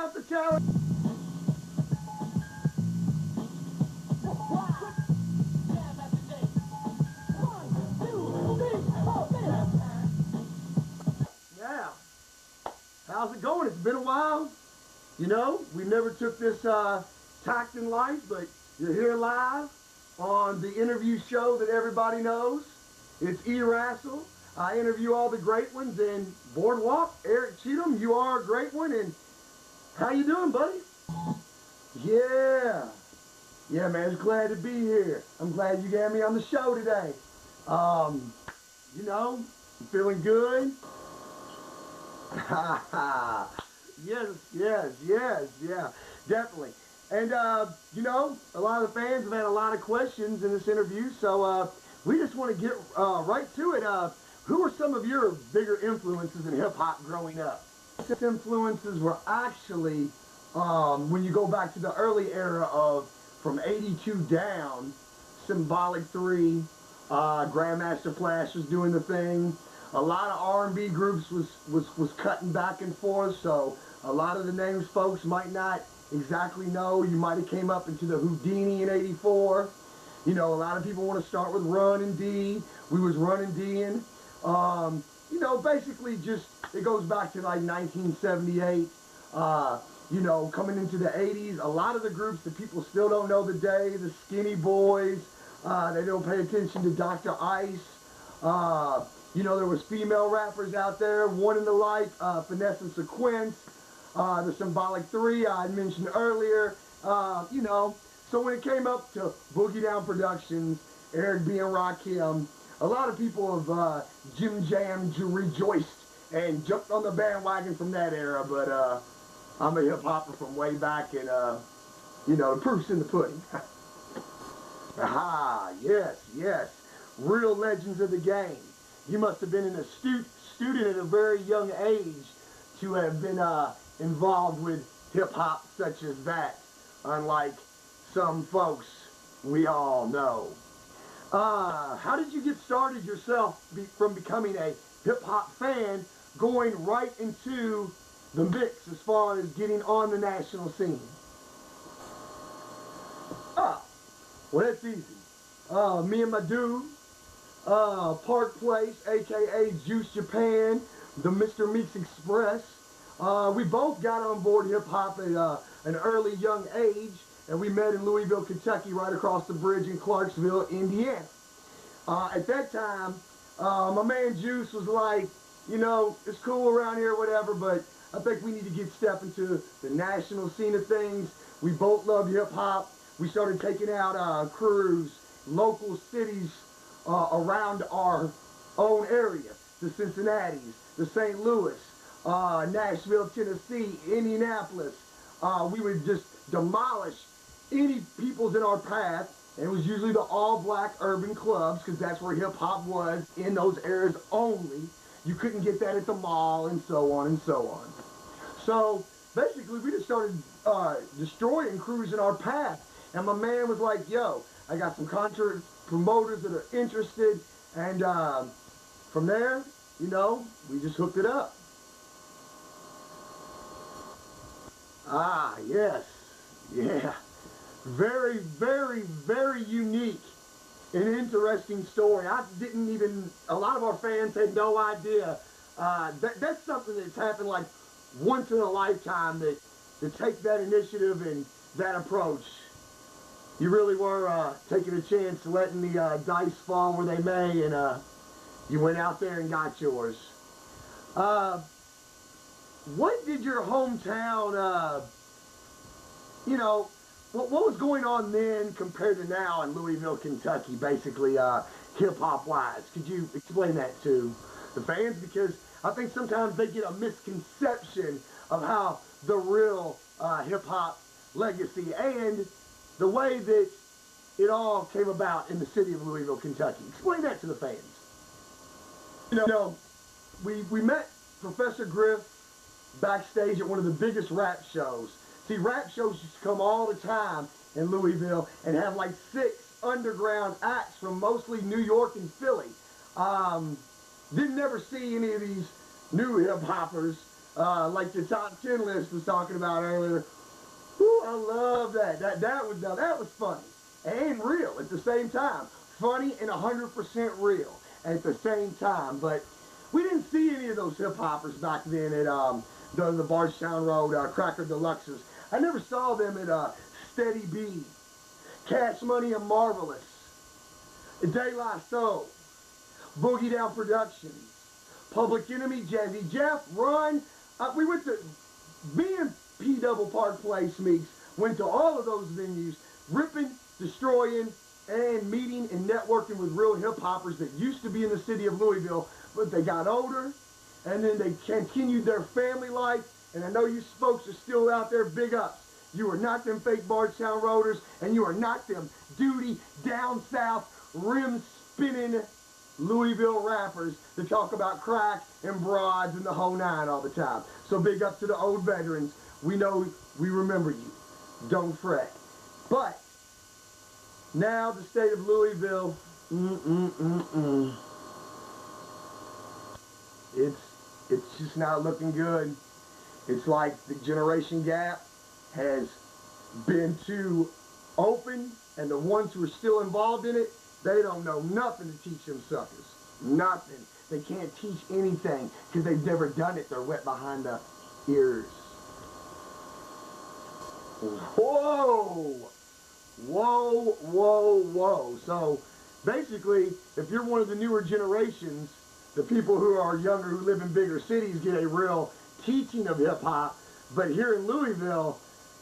Out the tower. Now, how's it going? It's been a while. You know, we never took this tact in life, but you're here live on the interview show that everybody knows. It's erickrassle. I interview all the great ones, and Boardwalk, Erick Cheatham, you are a great one, and how you doing, buddy? Yeah. Yeah, man, it's glad to be here. I'm glad you got me on the show today. You know, I'm feeling good. Yeah, definitely. And, you know, a lot of the fans have had a lot of questions in this interview, so we just want to get right to it. Who were some of your bigger influences in hip-hop growing up? These influences were actually, when you go back to the early era of from 82 down, Symbolic 3, Grandmaster Flash was doing the thing. A lot of R&B groups was cutting back and forth, so a lot of the names folks might not exactly know. You might have came up into the Houdini in 84. You know, a lot of people want to start with Run and D. We was Run and D-ing. You know, basically just, it goes back to like 1978. You know, coming into the 80s, a lot of the groups that people still don't know today, the Skinny Boys, they don't pay attention to Dr. Ice. You know, there was female rappers out there, One and the Like, Finesse and Sequence, the Symbolic 3 I had mentioned earlier. You know, so when it came up to Boogie Down Productions, Erick being Rakim, a lot of people have Jim Jam rejoiced and jumped on the bandwagon from that era, but I'm a hip-hopper from way back, and you know, the proof's in the pudding. Aha, yes, real legends of the game. You must have been an astute student at a very young age to have been involved with hip-hop such as that, unlike some folks we all know. How did you get started yourself from becoming a hip-hop fan, going right into the mix as far as getting on the national scene? Well, that's easy. Me and my dude, Park Place, aka Juice Japan, the Mr. Meeks Express. We both got on board hip-hop at an early young age, and we met in Louisville, Kentucky, right across the bridge in Clarksville, Indiana. At that time, my man Juice was like, you know, it's cool around here, whatever, but I think we need to step into the national scene of things. We both loved hip-hop. We started taking out crews, local cities around our own area, the Cincinnati's, the St. Louis, Nashville, Tennessee, Indianapolis. We would just demolish any peoples in our path, and it was usually the all-black urban clubs, because that's where hip-hop was in those areas only. You couldn't get that at the mall, and so on and so on. So basically, we just started destroying crews in our path, and my man was like, yo, I got some concert promoters that are interested, and from there, you know, we just hooked it up. Yes, yeah. Very, very, very unique and interesting story. I didn't even, a lot of our fans had no idea. That's something that's happened like once in a lifetime, that to take that initiative and that approach. You really were taking a chance, letting the dice fall where they may, and you went out there and got yours. What did your hometown, you know, what was going on then compared to now in Louisville, Kentucky, basically hip-hop wise? Could you explain that to the fans? Because I think sometimes they get a misconception of how the real hip-hop legacy and the way that it all came about in the city of Louisville, Kentucky. Explain that to the fans. You know, we met Professor Griff backstage at one of the biggest rap shows. See, rap shows used to come all the time in Louisville and have like 6 underground acts from mostly New York and Philly. Didn't ever see any of these new hip-hoppers like the top 10 list was talking about earlier. Whew, I love that. That was funny and real at the same time. Funny and 100% real at the same time. But we didn't see any of those hip hoppers back then at the Bardstown Road Cracker Deluxes. I never saw them at Steady B, Cash Money and Marvelous, De La Soul, Boogie Down Productions, Public Enemy, Jazzy Jeff, Run. We went to, me and P Double Park Place Meeks went to all of those venues, ripping, destroying, and meeting and networking with real hip hoppers that used to be in the city of Louisville, but they got older, and then they continued their family life. And I know you folks are still out there, big ups. You are not them fake Bardstown Roaders, and you are not them duty, down south, rim spinning Louisville rappers that talk about crack and broads and the whole nine all the time. So big up to the old veterans. We know, we remember you. Don't fret. But now the state of Louisville, it's just not looking good. It's like the generation gap has been too open, and the ones who are still involved in it, they don't know nothing to teach them suckers. Nothing. They can't teach anything because they've never done it. They're wet behind the ears. Whoa! Whoa, whoa, whoa. So basically, if you're one of the newer generations, the people who are younger, who live in bigger cities, get a real teaching of hip-hop. But here in Louisville,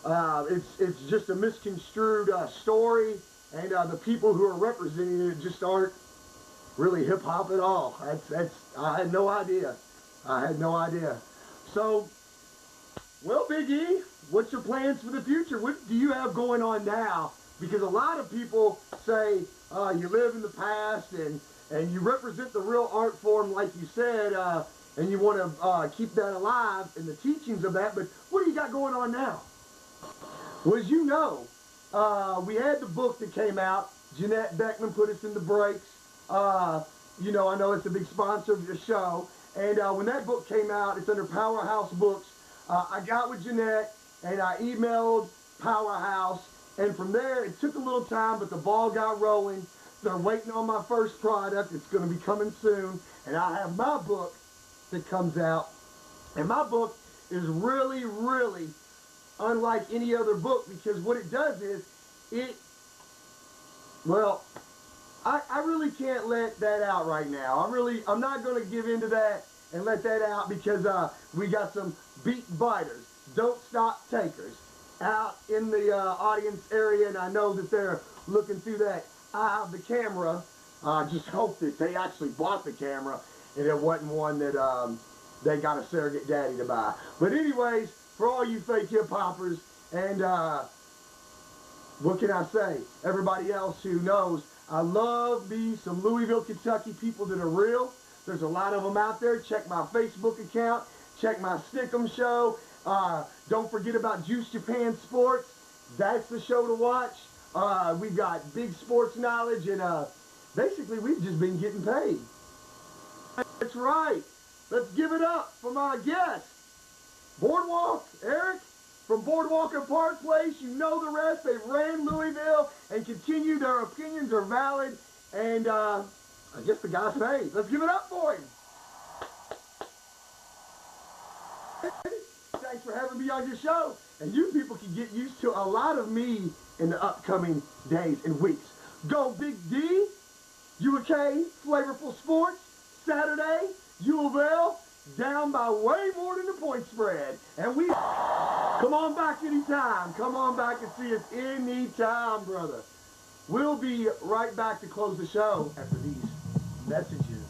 it's just a misconstrued story, and the people who are representing it just aren't really hip-hop at all. I had no idea. I had no idea. So, well, Big E, what's your plans for the future? What do you have going on now? Because a lot of people say you live in the past and you represent the real art form, like you said, and you want to keep that alive and the teachings of that. But what do you got going on now? Well, as you know, we had the book that came out. Jeanette Beckman put us in the breaks. You know, I know it's a big sponsor of the show. And when that book came out, it's under Powerhouse Books. I got with Jeanette and I emailed Powerhouse. And from there, it took a little time, but the ball got rolling. They're waiting on my first product. It's going to be coming soon. And I have my book that comes out. And my book is really, really unlike any other book, because what it does is, well, I really can't let that out right now. I'm not going to give into that and let that out, because we got some beat biters, don't stop takers out in the audience area, and I know that they're looking through that eye of the camera. Just hope that they actually bought the camera and it wasn't one that they got a surrogate daddy to buy. But anyways, for all you fake hip-hoppers and what can I say, everybody else who knows, I love me some Louisville, Kentucky people that are real. There's a lot of them out there. Check my Facebook account. Check my Stick'em show. Don't forget about Juice Japan Sports. That's the show to watch. We've got big sports knowledge, and basically we've just been getting paid. That's right. Let's give it up for my guest, Boardwalk, Erick from Boardwalk and Park Place. You know the rest. They ran Louisville and continue. Their opinions are valid, and I guess the guy's paid. Let's give it up for him. Thanks for having me on your show. And you people can get used to a lot of me in the upcoming days and weeks. Go Big D, UK, Flavorful Sports, Saturday, U of L, down by way more than the point spread. And we, come on back anytime. Come on back and see us anytime, brother. We'll be right back to close the show after these messages.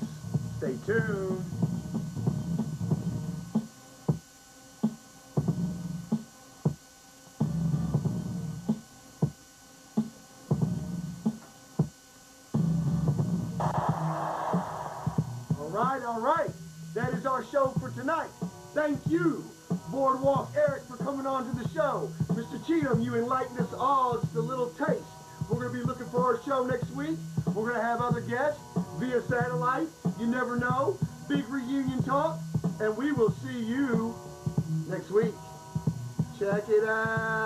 Stay tuned. All right. That is our show for tonight. Thank you, Boardwalk Erick, for coming on to the show. Mr. Cheatham, you enlightened us all. Just a little taste. We're going to be looking for our show next week. We're going to have other guests via satellite. You never know. Big reunion talk. And we will see you next week. Check it out.